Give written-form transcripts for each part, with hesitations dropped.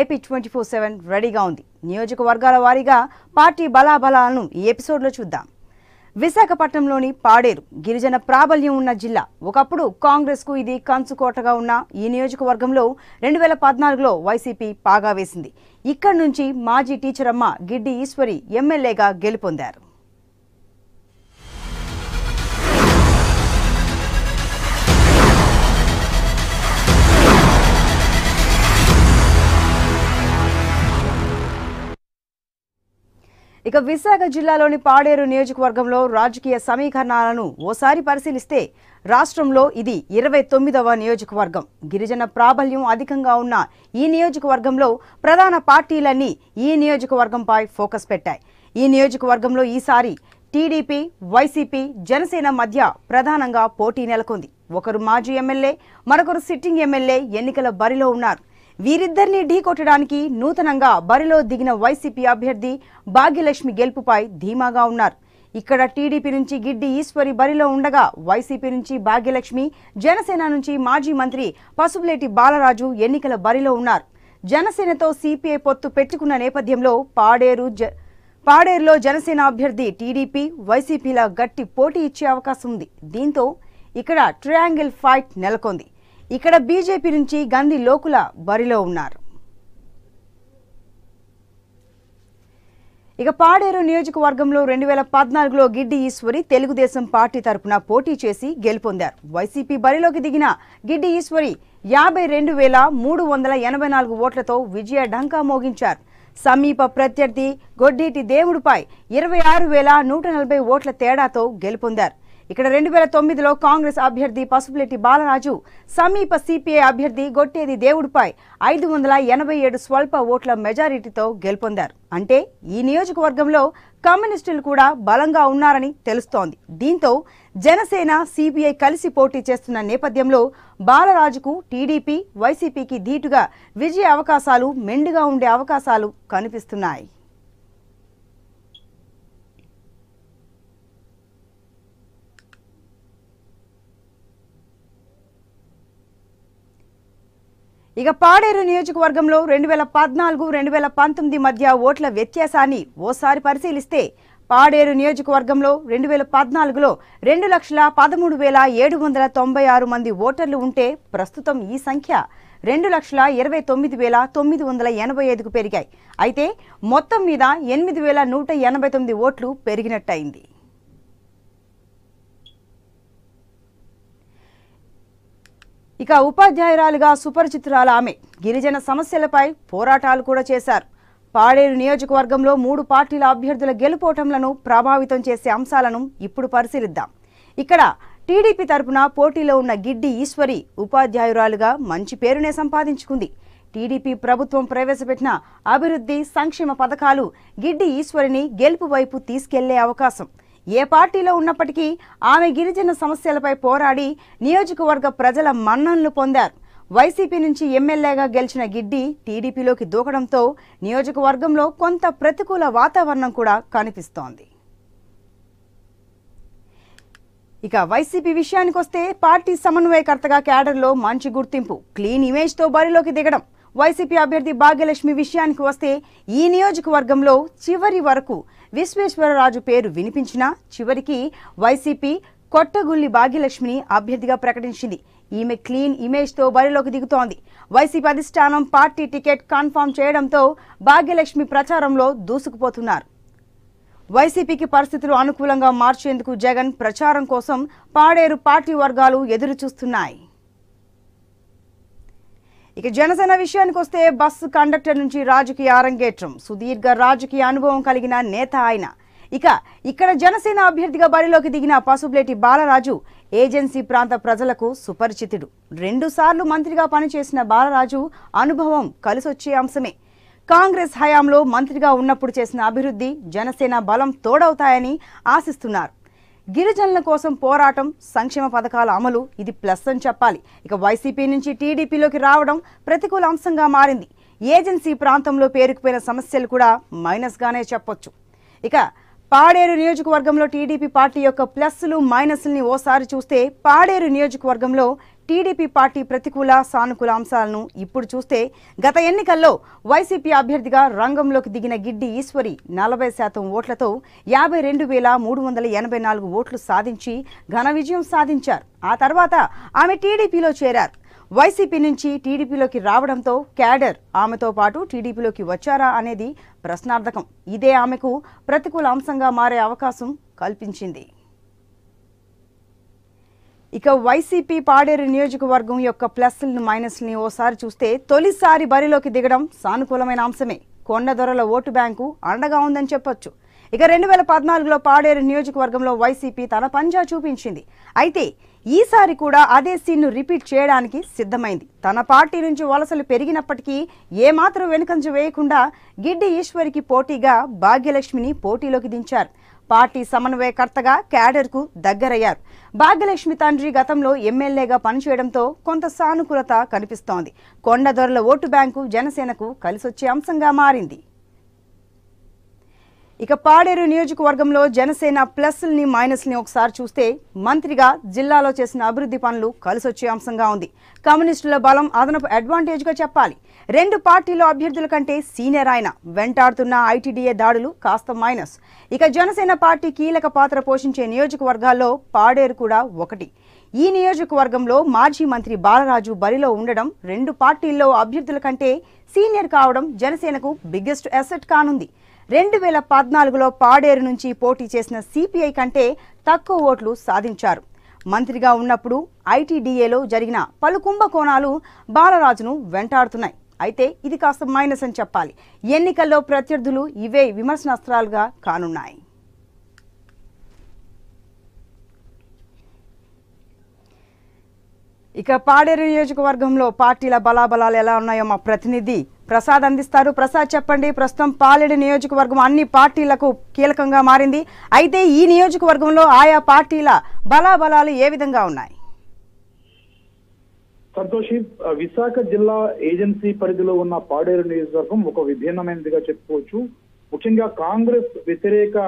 AP 24/7 రెడీగా ఉంది. నియోజకవర్గాల వారీగా పార్టీ బలాబలాలను ఈ ఎపిసోడ్లో చూద్దాం. విశాఖపట్నంలోని పాడేరు గిరిజన ప్రాబల్యం ఉన్న జిల్లా. ఒకప్పుడు కాంగ్రెస్కు ఇది కంచుకోటగా ఉన్న ఈ నియోజకవర్గంలో 2014లో వైసీపీ పాగా వేసింది. ఇక్కడి నుంచి మాజీ టీచర్ అమ్మ గిడ్డి ఈశ్వరి ఎమ్మెల్యేగా గెలుపొందారు. ఇక విశాఖ జిల్లాలోని పాడేరు నియోజకవర్గంలో రాజకీయ సమీకరణాలను ఓసారి పరిశీలిస్తే రాష్ట్రంలో ఇది 29వ నియోజకవర్గం. గిరిజన ప్రాబల్యం అధికంగా ఉన్న ఈ నియోజకవర్గంలో ప్రధాన పార్టీలన్నీ ఈ నియోజకవర్గంపై ఫోకస్ పెట్టాయి. ఈ నియోజకవర్గంలో ఈసారి టీడీపీ, వైసీపీ, జనసేన మధ్య ప్రధానంగా పోటీ నెలకొంది. ఒకరు మాజీ ఎమ్మెల్యే, మరొకరు సిట్టింగ్ ఎమ్మెల్యే ఎన్నికల బరిలో ఉన్నారు. వీరిద్దరిని ఢీకొట్టడానికి నూతనంగా బరిలో దిగిన వైసీపీ అభ్యర్థి భాగ్యలక్ష్మి గెలుపుపై ధీమాగా ఉన్నారు. ఇక్కడ టీడీపీ నుంచి గిడ్డి ఈశ్వరి బరిలో ఉండగా వైసీపీ నుంచి భాగ్యలక్ష్మి, జనసేన నుంచి మాజీ మంత్రి పసుపులేటి బాలరాజు ఎన్నికల బరిలో ఉన్నారు. జనసేనతో సిపిఐ పొత్తు పెట్టుకున్న నేపథ్యంలో పాడేరులో జనసేన అభ్యర్థి టీడీపీ, వైసీపీల గట్టి పోటీ ఇచ్చే అవకాశం ఉంది. దీంతో ఇక్కడ ట్రయాంగిల్ ఫైట్ నెలకొంది. ఇక్కడ బీజేపీ నుంచి గంధి లోకుల బరిలో ఉన్నారు. ఇక పాడేరు నియోజకవర్గంలో 2014లో గిడ్డి ఈశ్వరి తెలుగుదేశం పార్టీ తరపున పోటీ చేసి గెలుపొందారు. వైసీపీ బరిలోకి దిగిన గిడ్డి ఈశ్వరి 52,384 ఓట్లతో విజయ ఢంకా మోగించారు. సమీప ప్రత్యర్థి గొడ్డేటి దేవుడిపై 26,140 ఓట్ల తేడాతో గెలుపొందారు. ఇక్కడ 2009లో కాంగ్రెస్ అభ్యర్థి పసుపులేటి బాలరాజు సమీప సిపిఐ అభ్యర్థి గొట్టేది దేవుడిపై 587 స్వల్ప ఓట్ల మెజారిటీతో గెలుపొందారు. అంటే ఈ నియోజకవర్గంలో కమ్యూనిస్టులు కూడా బలంగా ఉన్నారని తెలుస్తోంది. దీంతో జనసేన, సిపిఐ కలిసి పోటీ చేస్తున్న నేపథ్యంలో బాలరాజుకు టీడీపీ, వైసీపీకి ధీటుగా విజయ అవకాశాలు మెండుగా ఉండే అవకాశాలు కనిపిస్తున్నాయి. ఇక పాడేరు నియోజకవర్గంలో 2014-2019 మధ్య ఓట్ల వ్యత్యాసాన్ని ఓసారి పరిశీలిస్తే పాడేరు నియోజకవర్గంలో 2014లో 2,13,796 మంది ఓటర్లు ఉంటే ప్రస్తుతం ఈ సంఖ్య 2,29,985కు పెరిగాయి. అయితే మొత్తం మీద 8,189 ఓట్లు పెరిగినట్టయింది. ఇక ఉపాధ్యాయురాలుగా సుపరిచితురాల ఆమె గిరిజన సమస్యలపై పోరాటాలు కూడా చేశారు. పాడేరు నియోజకవర్గంలో 3 పార్టీల అభ్యర్థుల గెలుపోటంలను ప్రభావితం చేసే అంశాలను ఇప్పుడు పరిశీలిద్దాం. ఇక్కడ టీడీపీ తరపున పోటీలో ఉన్న గిడ్డి ఈశ్వరి ఉపాధ్యాయురాలుగా మంచి పేరునే సంపాదించుకుంది. టీడీపీ ప్రభుత్వం ప్రవేశపెట్టిన అభివృద్ధి, సంక్షేమ పథకాలు గిడ్డి ఈశ్వరిని గెలుపు వైపు తీసుకెళ్లే అవకాశం. ఏ పార్టీలో ఉన్నప్పటికీ ఆమె గిరిజన సమస్యలపై పోరాడి నియోజకవర్గ ప్రజల మన్ననలు పొందారు. వైసీపీ నుంచి ఎమ్మెల్యేగా గెలిచిన గిడ్డి టీడీపీలోకి దూకడంతో నియోజకవర్గంలో కొంత ప్రతికూల వాతావరణం కూడా కనిపిస్తోంది. ఇక వైసీపీ విషయానికొస్తే పార్టీ సమన్వయకర్తగా క్యాడర్లో మంచి గుర్తింపు, క్లీన్ ఇమేజ్తో బరిలోకి దిగడం. వైసీపీ అభ్యర్థి భాగ్యలక్ష్మి విషయానికి వస్తే ఈ నియోజకవర్గంలో చివరి వరకు విశ్వేశ్వరరాజు పేరు వినిపించినా చివరికి వైసీపీ కొట్టగుల్లి భాగ్యలక్ష్మిని అభ్యర్థిగా ప్రకటించింది. ఈమె క్లీన్ ఇమేజ్తో బరిలోకి దిగుతోంది. వైసీపీ అధిష్టానం పార్టీ టికెట్ కన్ఫర్మ్ చేయడంతో భాగ్యలక్ష్మి ప్రచారంలో దూసుకుపోతున్నారు. వైసీపీకి పరిస్థితులు అనుకూలంగా మార్చేందుకు జగన్ ప్రచారం కోసం పాడేరు పార్టీ వర్గాలు ఎదురు చూస్తున్నాయి. ఇక జనసేన విషయానికి వస్తే బస్సు కండక్టర్ నుంచి రాజకీయ అరంగేట్రం, సుదీర్ఘ రాజకీయ అనుభవం కలిగిన నేత ఆయన. ఇక్కడ జనసేన అభ్యర్థిగా బరిలోకి దిగిన పసుపులేటి బాలరాజు ఏజెన్సీ ప్రాంత ప్రజలకు సుపరిచితుడు. 2 సార్లు మంత్రిగా పనిచేసిన బాలరాజు అనుభవం కలిసొచ్చే అంశమే. కాంగ్రెస్ హయాంలో మంత్రిగా ఉన్నప్పుడు చేసిన అభివృద్ధి, జనసేన బలం తోడవుతాయని ఆశిస్తున్నారు. గిరిజనుల కోసం పోరాటం, సంక్షేమ పథకాల అమలు ఇది ప్లస్ అని చెప్పాలి. ఇక వైసీపీ నుంచి టీడీపీలోకి రావడం ప్రతికూల అంశంగా మారింది. ఏజెన్సీ ప్రాంతంలో పేరుకుపోయిన సమస్యలు కూడా మైనస్గానే చెప్పొచ్చు. ఇక పాడేరు నియోజకవర్గంలో టీడీపీ పార్టీ యొక్క ప్లస్లు, మైనస్లని ఓసారి చూస్తే పాడేరు నియోజకవర్గంలో టీడీపీ పార్టీ ప్రతికూల సానుకూల అంశాలను ఇప్పుడు చూస్తే గత ఎన్నికల్లో వైసీపీ అభ్యర్థిగా రంగంలోకి దిగిన గిడ్డి ఈశ్వరి 40% ఓట్లతో 52,384 ఓట్లు సాధించి ఘన విజయం సాధించారు. ఆ తర్వాత ఆమె టీడీపీలో చేరారు. వైసీపీ నుంచి టీడీపీలోకి రావడంతో క్యాడర్ ఆమెతో పాటు టీడీపీలోకి వచ్చారా అనేది ప్రశ్నార్థకం. ఇదే ఆమెకు ప్రతికూల అంశంగా మారే అవకాశం కల్పించింది. ఇక వైసీపీ పాడేరు నియోజకవర్గం యొక్క ప్లస్లను మైనస్ని ఓసారి చూస్తే తొలిసారి బరిలోకి దిగడం సానుకూలమైన అంశమే. కొండదొరల ఓటు బ్యాంకు అండగా ఉందని చెప్పొచ్చు. ఇక 2014లో పాడేరు నియోజకవర్గంలో వైసీపీ తన పంజా చూపించింది. అయితే ఈసారి కూడా అదే సీన్ను రిపీట్ చేయడానికి సిద్ధమైంది. తన పార్టీ నుంచి వలసలు పెరిగినప్పటికీ ఏమాత్రం వెనుకంజ వేయకుండా గిడ్డి ఈశ్వరికి పోటీగా భాగ్యలక్ష్మిని పోటీలోకి దించారు. పార్టీ సమన్వయకర్తగా క్యాడర్కు దగ్గరయ్యారు. భాగ్యలక్ష్మి తండ్రి గతంలో ఎమ్మెల్యేగా పనిచేయడంతో కొంత సానుకూలత కనిపిస్తోంది. కొండదొరల ఓటు బ్యాంకు జనసేనకు కలిసొచ్చే అంశంగా మారింది. ఇక పాడేరు నియోజకవర్గంలో జనసేన ప్లస్ని మైనస్ని ఒకసారి చూస్తే మంత్రిగా జిల్లాలో చేసిన అభివృద్ధి పనులు కలిసొచ్చే అంశంగా ఉంది. కమ్యూనిస్టుల బలం అదనపు అడ్వాంటేజ్గా చెప్పాలి. రెండు పార్టీల అభ్యర్థుల కంటే సీనియర్ ఆయన వెంటాడుతున్న ఐటీడీఏ దాడులు కాస్త మైనస్. ఇక జనసేన పార్టీ కీలక పాత్ర పోషించే నియోజకవర్గాల్లో పాడేరు కూడా ఒకటి. ఈ నియోజకవర్గంలో మాజీ మంత్రి బాలరాజు బరిలో ఉండడం, రెండు పార్టీల్లో అభ్యర్థుల కంటే సీనియర్ కావడం జనసేనకు బిగ్గెస్ట్ అసెట్ కానుంది. 2014లో పాడేరు నుంచి పోటీ చేసిన సిపిఐ కంటే తక్కువ ఓట్లు సాధించారు. మంత్రిగా ఉన్నప్పుడు ఐటీడీఏలో జరిగిన పలు కుంభకోణాలు బాలరాజును వెంటాడుతున్నాయి. అయితే ఇది కాస్త మైనస్ అని చెప్పాలి. ఎన్నికల్లో ప్రత్యర్థులు ఇవే విమర్శనాస్త్రాలుగా కానున్నాయి. ఇక పాడేరు నియోజకవర్గంలో పార్టీల బలాబలాలు ఎలా ఉన్నాయో మా ప్రతినిధి ప్రసాద్ అందిస్తారు. ప్రసాద్, చెప్పండి. ప్రస్తుతం పాలేరు నియోజకవర్గం అన్ని పార్టీలకు కీలకంగా మారింది. అయితే ఈ నియోజకవర్గంలో ఆయా పార్టీల బలాబలాలు ఏ విధంగా ఉన్నాయి? సంతోషి, విశాఖ జిల్లా ఏజెన్సీ పరిధిలో ఉన్న పాడేరు నియోజకవర్గం ఒక విభిన్నమైనదిగా చెప్పుకోవచ్చు. ముఖ్యంగా కాంగ్రెస్ వ్యతిరేక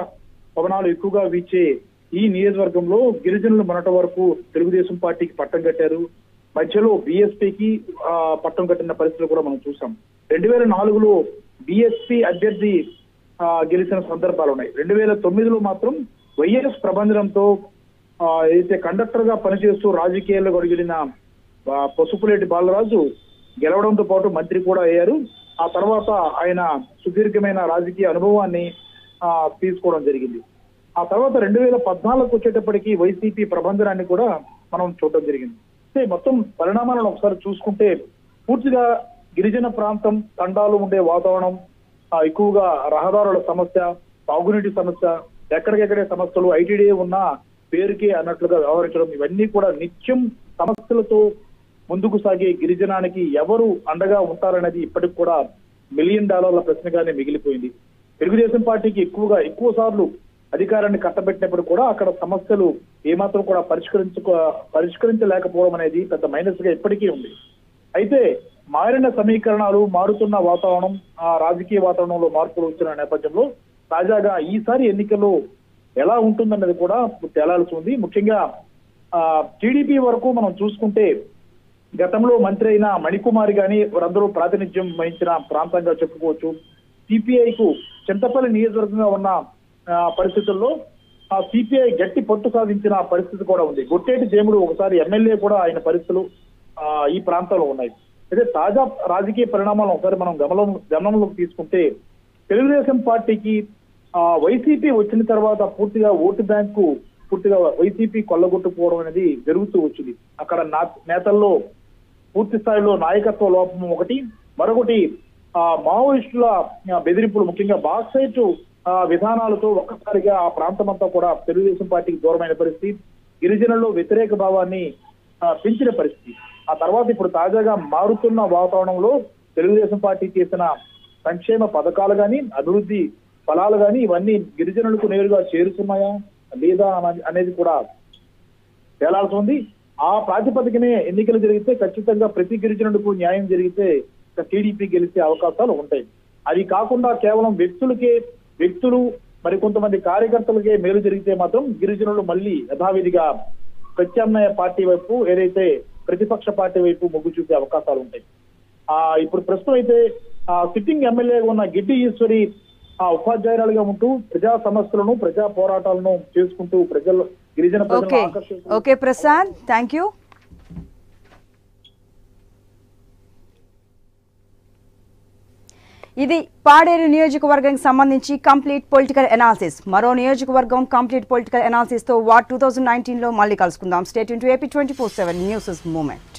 పవనాలు ఎక్కువగా వీచే ఈ నియోజకవర్గంలో గిరిజనులు మొన్నటి వరకు తెలుగుదేశం పార్టీకి పట్టం కట్టారు. మధ్యలో బీఎస్పీకి పట్టం కట్టిన పరిస్థితులు కూడా మనం చూసాం. 2004లో బీఎస్పీ అభ్యర్థి గెలిచిన సందర్భాలు ఉన్నాయి. 2009లో మాత్రం వైఎస్ ప్రభంజనంతో అయితే కండక్టర్ గా పనిచేస్తూ రాజకీయాల్లో గొడిగిన పసుపులేటి బాలరాజు గెలవడంతో పాటు మంత్రి కూడా అయ్యారు. ఆ తర్వాత ఆయన సుదీర్ఘమైన రాజకీయ అనుభవాన్ని తీసుకోవడం జరిగింది. ఆ తర్వాత 2014కు వచ్చేటప్పటికి వైసీపీ ప్రభంజనాన్ని కూడా మనం చూడడం జరిగింది. మొత్తం పరిణామాలను ఒకసారి చూసుకుంటే పూర్తిగా గిరిజన ప్రాంతం, తండాలు ఉండే వాతావరణం, ఎక్కువగా రహదారుల సమస్య, తాగునీటి సమస్య, ఎక్కడికెక్కడే సమస్యలు, ఐటీడీఏ ఉన్న పేరుకే అన్నట్లుగా వ్యవహరించడం, ఇవన్నీ కూడా నిత్యం సమస్యలతో ముందుకు సాగే గిరిజనానికి ఎవరు అండగా ఉంటారనేది ఇప్పటికి కూడా $1 మిలియన్ ప్రశ్నగానే మిగిలిపోయింది. తెలుగుదేశం పార్టీకి ఎక్కువ సార్లు అధికారాన్ని కట్టబెట్టినప్పుడు కూడా అక్కడ సమస్యలు ఏమాత్రం కూడా పరిష్కరించలేకపోవడం అనేది పెద్ద మైనస్ గా ఇప్పటికీ ఉంది. అయితే మారిన సమీకరణాలు, మారుతున్న వాతావరణం, ఆ రాజకీయ వాతావరణంలో మార్పులు వచ్చిన నేపథ్యంలో తాజాగా ఈసారి ఎన్నికల్లో ఎలా ఉంటుందన్నది కూడా తేలాల్సి ఉంది. ముఖ్యంగా టీడీపీ వరకు మనం చూసుకుంటే గతంలో మంత్రి అయిన మణికుమారి గాని వారందరూ ప్రాతినిధ్యం వహించిన ప్రాంతంగా చెప్పుకోవచ్చు. సిపిఐకు చింతపల్లి నియోజకవర్గంగా ఉన్న పరిస్థితుల్లో సిపిఐ గట్టి పట్టు సాధించిన పరిస్థితి కూడా ఉంది. గొట్టేటి దేవుడు ఒకసారి ఎమ్మెల్యే కూడా అయిన పరిస్థితులు ఈ ప్రాంతంలో ఉన్నాయి. అయితే తాజా రాజకీయ పరిణామాలను ఒకసారి మనం గమనంలోకి తీసుకుంటే తెలుగుదేశం పార్టీకి వైసీపీ వచ్చిన తర్వాత పూర్తిగా ఓటు బ్యాంకు వైసీపీ కొల్లగొట్టుకోవడం అనేది జరుగుతూ వచ్చింది. అక్కడ నేతల్లో పూర్తి స్థాయిలో నాయకత్వ లోపం ఒకటి, మరొకటి మావోయిస్టుల బెదిరింపులు, ముఖ్యంగా బాక్సైట్ విధానాలతో ఒక్కసారిగా ఆ ప్రాంతం అంతా కూడా తెలుగుదేశం పార్టీకి దూరమైన పరిస్థితి, గిరిజనుల్లో వ్యతిరేక భావాన్ని పెంచిన పరిస్థితి. ఆ తర్వాత ఇప్పుడు తాజాగా మారుతున్న వాతావరణంలో తెలుగుదేశం పార్టీ చేసిన సంక్షేమ పథకాలు కానీ, అభివృద్ధి ఫలాలు కానీ ఇవన్నీ గిరిజనులకు నేరుగా చేరుతున్నాయా లేదా అనేది కూడా తేలాల్సి ఉంది. ఆ ప్రాతిపదికనే ఎన్నికలు జరిగితే ఖచ్చితంగా ప్రతి గిరిజనులకు న్యాయం జరిగితే టీడీపీ గెలిచే అవకాశాలు ఉంటాయి. అది కాకుండా కేవలం వ్యక్తులు మరికొంతమంది కార్యకర్తలకే మేలు జరిగితే మాత్రం గిరిజనులు మళ్ళీ యథావిధిగా ప్రత్యామ్నాయ పార్టీ వైపు ఏదైతే ప్రతిపక్ష పార్టీ వైపు మొగ్గు చూపే అవకాశాలు ఉంటాయి. ఇప్పుడు ప్రస్తుతం అయితే సిట్టింగ్ ఎమ్మెల్యేగా ఉన్న గిడ్డి ఈశ్వరి ఉపాధ్యాయురాలుగా ఉంటూ ప్రజా సమస్యలను ప్రజా పోరాటాలను చేసుకుంటూ గిరిజన ప్రజలను ఆకర్షిస్తూ. Okay Prasad, thank you. ఇది పాడేరు నియోజకవర్గానికి సంబంధించి కంప్లీట్ పొలిటికల్ అనాలిసిస్. మరో నియోజకవర్గం కంప్లీట్ పొలిటికల్ అనాలిసిస్ తో వార్ 2019 లో మళ్ళీ కలుసుకుందాం. Stay tune to AP 24/7 news moment.